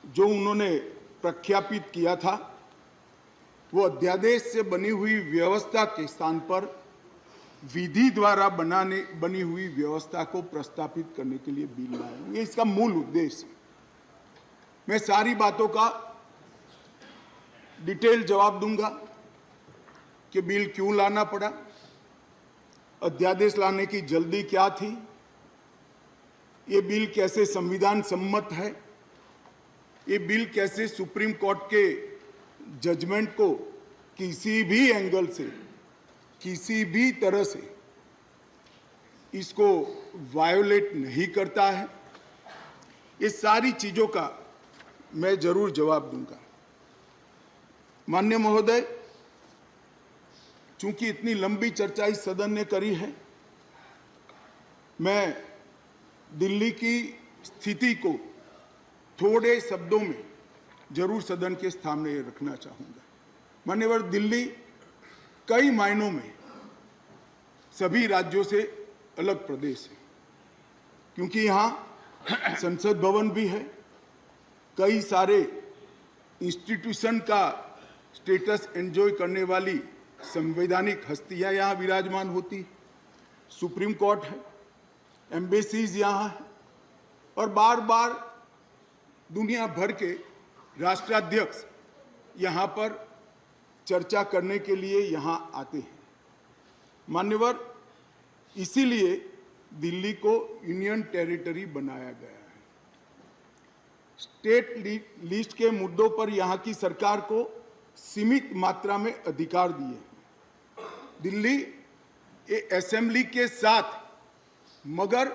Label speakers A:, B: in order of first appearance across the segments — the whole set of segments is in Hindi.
A: जो उन्होंने प्रख्यापित किया था, वो अध्यादेश से बनी हुई व्यवस्था के स्थान पर विधि द्वारा बनी हुई व्यवस्था को प्रस्तापित करने के लिए बिल लाया। ये इसका मूल उद्देश्य है। मैं सारी बातों का डिटेल जवाब दूंगा कि बिल क्यों लाना पड़ा, अध्यादेश लाने की जल्दी क्या थी, ये बिल कैसे संविधान सम्मत है, ये बिल कैसे सुप्रीम कोर्ट के जजमेंट को किसी भी एंगल से, किसी भी तरह से इसको वायोलेट नहीं करता है। ये सारी चीजों का मैं जरूर जवाब दूंगा। माननीय महोदय, चूंकि इतनी लंबी चर्चा इस सदन ने करी है, मैं दिल्ली की स्थिति को थोड़े शब्दों में जरूर सदन के सामने रखना चाहूंगा। मान्यवर, दिल्ली कई मायनों में सभी राज्यों से अलग प्रदेश है, क्योंकि यहाँ संसद भवन भी है, कई सारे इंस्टीट्यूशन का स्टेटस एंजॉय करने वाली संवैधानिक हस्तियां यहाँ विराजमान होती, सुप्रीम कोर्ट है, एम्बेसीज यहाँ है, और बार बार दुनिया भर के राष्ट्राध्यक्ष यहाँ पर चर्चा करने के लिए यहाँ आते हैं। मान्यवर, इसीलिए दिल्ली को यूनियन टेरिटरी बनाया गया है। स्टेट लिस्ट के मुद्दों पर यहाँ की सरकार को सीमित मात्रा में अधिकार दिए हैं। दिल्ली असेंबली के साथ मगर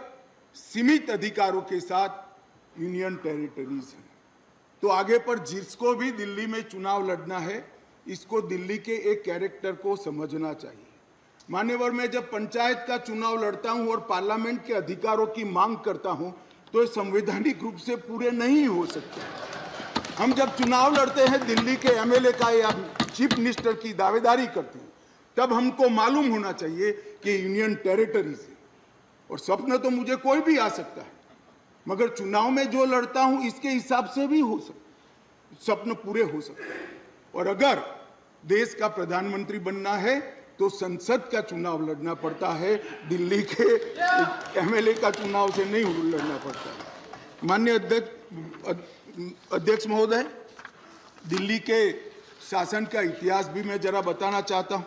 A: सीमित अधिकारों के साथ यूनियन टेरिटरीज है। तो आगे पर जिसको भी दिल्ली में चुनाव लड़ना है, इसको दिल्ली के एक कैरेक्टर को समझना चाहिए। मान्यवर, मैं जब पंचायत का चुनाव लड़ता हूं और पार्लियामेंट के अधिकारों की मांग करता हूं, तो संवैधानिक रूप से पूरे नहीं हो सकते। हम जब चुनाव लड़ते हैं, दिल्ली के एमएलए का या चीफ मिनिस्टर की दावेदारी करते हैं, तब हमको मालूम होना चाहिए कि यूनियन टेरिटरीज है। और सपना तो मुझे कोई भी आ सकता है, मगर चुनाव में जो लड़ता हूं इसके हिसाब से भी हो सकता, सपने पूरे हो सकते हैं। और अगर देश का प्रधानमंत्री बनना है तो संसद का चुनाव लड़ना पड़ता है, दिल्ली के एमएलए का चुनाव से नहीं लड़ना पड़ता। माननीय अध्यक्ष महोदय, दिल्ली के शासन का इतिहास भी मैं जरा बताना चाहता हूं।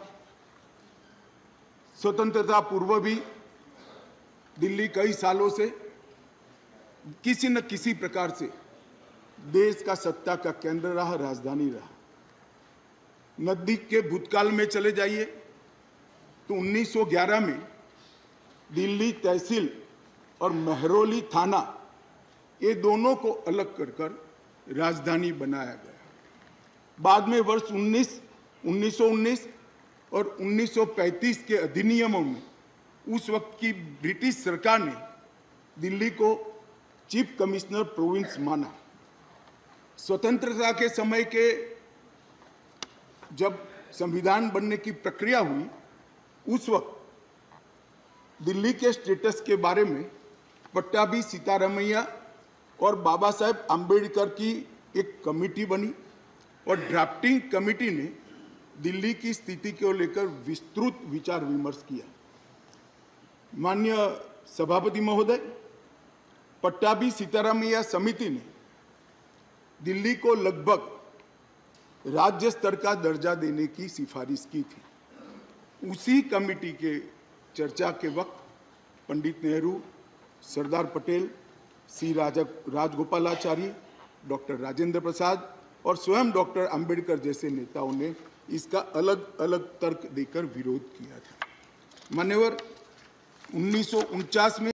A: स्वतंत्रता पूर्व भी दिल्ली कई सालों से किसी न किसी प्रकार से देश का सत्ता का केंद्र रहा, राजधानी रहा। नजदीक के भूतकाल में चले जाइए तो 1911 में दिल्ली तहसील और महरौली थाना, ये दोनों को अलग कर राजधानी बनाया गया। बाद में वर्ष 1919 और 1935 के अधिनियमों में उस वक्त की ब्रिटिश सरकार ने दिल्ली को चीफ कमिश्नर प्रोविंस माना। स्वतंत्रता के समय के जब संविधान बनने की प्रक्रिया हुई, उस वक्त दिल्ली के स्टेटस के बारे में पट्टाभी सीतारामैया और बाबा साहेब आम्बेडकर की एक कमेटी बनी और ड्राफ्टिंग कमेटी ने दिल्ली की स्थिति को लेकर विस्तृत विचार विमर्श किया। माननीय सभापति महोदय, पट्टाभी सीतारामैया समिति ने दिल्ली को लगभग राज्य स्तर का दर्जा देने की सिफारिश की थी। उसी कमेटी के चर्चा के वक्त पंडित नेहरू, सरदार पटेल, सी राजगोपालाचारी, डॉक्टर राजेंद्र प्रसाद और स्वयं डॉक्टर अंबेडकर जैसे नेताओं ने इसका अलग अलग तर्क देकर विरोध किया था। मान्यवर, 1949 में